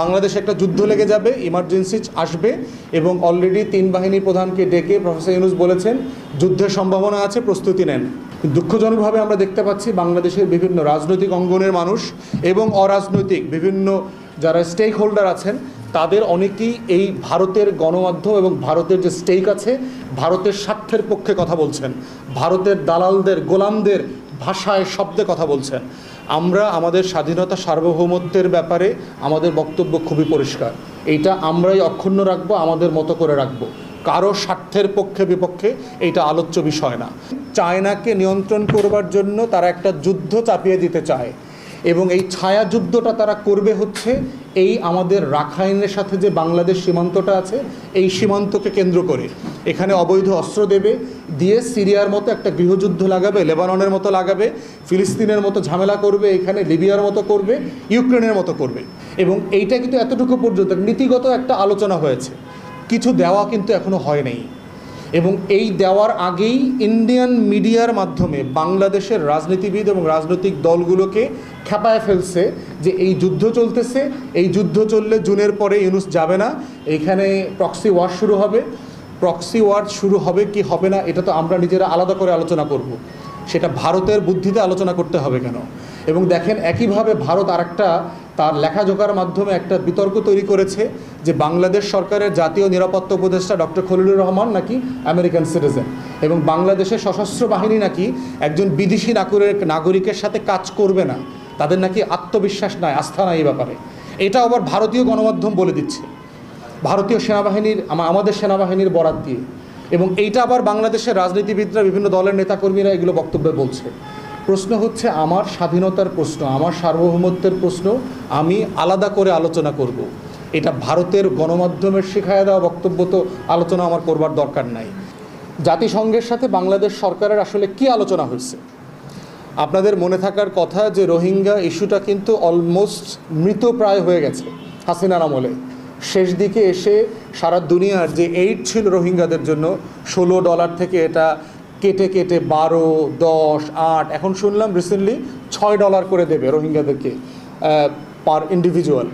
বাংলাদেশে একটা যুদ্ধ লেগে যাবে, ইমার্জেন্সি আসবে এবং অলরেডি 3 বাহিনী প্রধানকে ডেকে প্রফেসর ইউনূস বলেছেন যুদ্ধের সম্ভাবনা আছে, প্রস্তুতি নেন। দুঃখজনকভাবে আমরা দেখতে পাচ্ছি বাংলাদেশের বিভিন্ন রাজনৈতিক অঙ্গনের মানুষ এবং অরাজনৈতিক বিভিন্ন যারা স্টেক হোল্ডার আছেন তাদের অনেকেই এই ভারতের গণমাধ্যম এবং ভারতের যে স্টেক আছে ভারতের স্বার্থের পক্ষে কথা বলছেন, ভারতের দালালদের গোলামদের ভাষায় শব্দে কথা বলছেন। আমরা আমাদের স্বাধীনতা সার্বভৌমত্বের ব্যাপারে আমাদের বক্তব্য খুবই পরিষ্কার, এইটা আমরাই অক্ষুণ্ণ রাখবো, আমাদের মতো করে রাখবো, কারো স্বার্থের পক্ষে বিপক্ষে এইটা আলোচ্য বিষয় না। চায়নাকে নিয়ন্ত্রণ করবার জন্য তারা একটা যুদ্ধ চাপিয়ে দিতে চায় এবং এই ছায়া যুদ্ধটা তারা করবে হচ্ছে এই আমাদের রাখাইনের সাথে যে বাংলাদেশ সীমান্তটা আছে এই সীমান্তকে কেন্দ্র করে এখানে অবৈধ অস্ত্র দেবে, দিয়ে সিরিয়ার মতো একটা গৃহযুদ্ধ লাগাবে, লেবাননের মতো লাগাবে, ফিলিস্তিনের মতো ঝামেলা করবে, এখানে লিবিয়ার মতো করবে, ইউক্রেনের মতো করবে। এবং এইটা কিন্তু এতটুকু পর্যন্ত নীতিগত একটা আলোচনা হয়েছে, কিছু দেওয়া কিন্তু এখনো হয় নাই। এবং এই দেওয়ার আগেই ইন্ডিয়ান মিডিয়ার মাধ্যমে বাংলাদেশের রাজনীতিবিদ এবং রাজনৈতিক দলগুলোকে খেপায় ফেলছে যে এই যুদ্ধ চলতেছে, এই যুদ্ধ চললে জুনের পরে ইউনূস যাবে না, এইখানে প্রক্সি ওয়ার শুরু হবে। প্রক্সি ওয়ার শুরু হবে কি হবে না এটা তো আমরা নিজেরা আলাদা করে আলোচনা করব, সেটা ভারতের বুদ্ধিতে আলোচনা করতে হবে কেন। এবং দেখেন একইভাবে ভারত আরেকটা তার লেখাজোখার মাধ্যমে একটা বিতর্ক তৈরি করেছে যে বাংলাদেশ সরকারের জাতীয় নিরাপত্তা উপদেষ্টা ডক্টর খলিলুর রহমান নাকি আমেরিকান সিটিজেন এবং বাংলাদেশের সশস্ত্র বাহিনী নাকি একজন বিদেশি নাগরিকের সাথে কাজ করবে না, তাদের নাকি আত্মবিশ্বাস নাই, আস্থা নাই এই ব্যাপারে। এটা আবার ভারতীয় গণমাধ্যম বলে দিচ্ছে, ভারতীয় সেনাবাহিনীর আমাদের সেনাবাহিনীর বরাত দিয়ে। এবং এইটা আবার বাংলাদেশের রাজনীতিবিদরা বিভিন্ন দলের নেতাকর্মীরা এগুলো বক্তব্যে বলছে। প্রশ্ন হচ্ছে আমার স্বাধীনতার প্রশ্ন, আমার সার্বভৌমত্বের প্রশ্ন আমি আলাদা করে আলোচনা করব। এটা ভারতের গণমাধ্যমের শিখায় দেওয়া বক্তব্য তো আলোচনা আমার করবার দরকার নাই। জাতিসংঘের সাথে বাংলাদেশ সরকারের আসলে কি আলোচনা হয়েছে? আপনাদের মনে থাকার কথা যে রোহিঙ্গা ইস্যুটা কিন্তু অলমোস্ট মৃতপ্রায় হয়ে গেছে হাসিনার আমলে। শেষ দিকে এসে সারা দুনিয়ার যে এইড ছিল রোহিঙ্গাদের জন্য $16 থেকে এটা কেটে কেটে 12, 10, 8 এখন শুনলাম রিসেন্টলি $6 করে দেবে রোহিঙ্গাদেরকে পার ইন্ডিভিজুয়াল।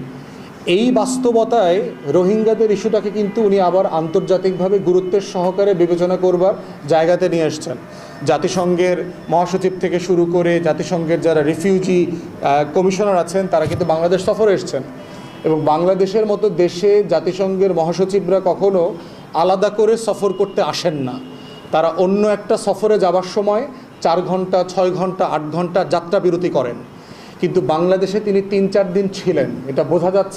এই বাস্তবতায় রোহিঙ্গাদের ইস্যুটাকে কিন্তু উনি আবার আন্তর্জাতিকভাবে গুরুত্বের সহকারে বিবেচনা করবার জায়গাতে নিয়ে আসছেন। জাতিসংঘের মহাসচিব থেকে শুরু করে জাতিসংঘের যারা রিফিউজি কমিশনার আছেন তারা কিন্তু বাংলাদেশ সফরে এসছেন। এবং বাংলাদেশের মতো দেশে জাতিসংঘের মহাসচিবরা কখনো আলাদা করে সফর করতে আসেন না, তারা অন্য একটা সফরে যাবার সময় 4 ঘন্টা 6 ঘন্টা 8 ঘন্টা যাত্রা বিরতি করেন। কিন্তু বাংলাদেশে তিনি 3-4 দিন ছিলেন, এটা বোঝা যাচ্ছে।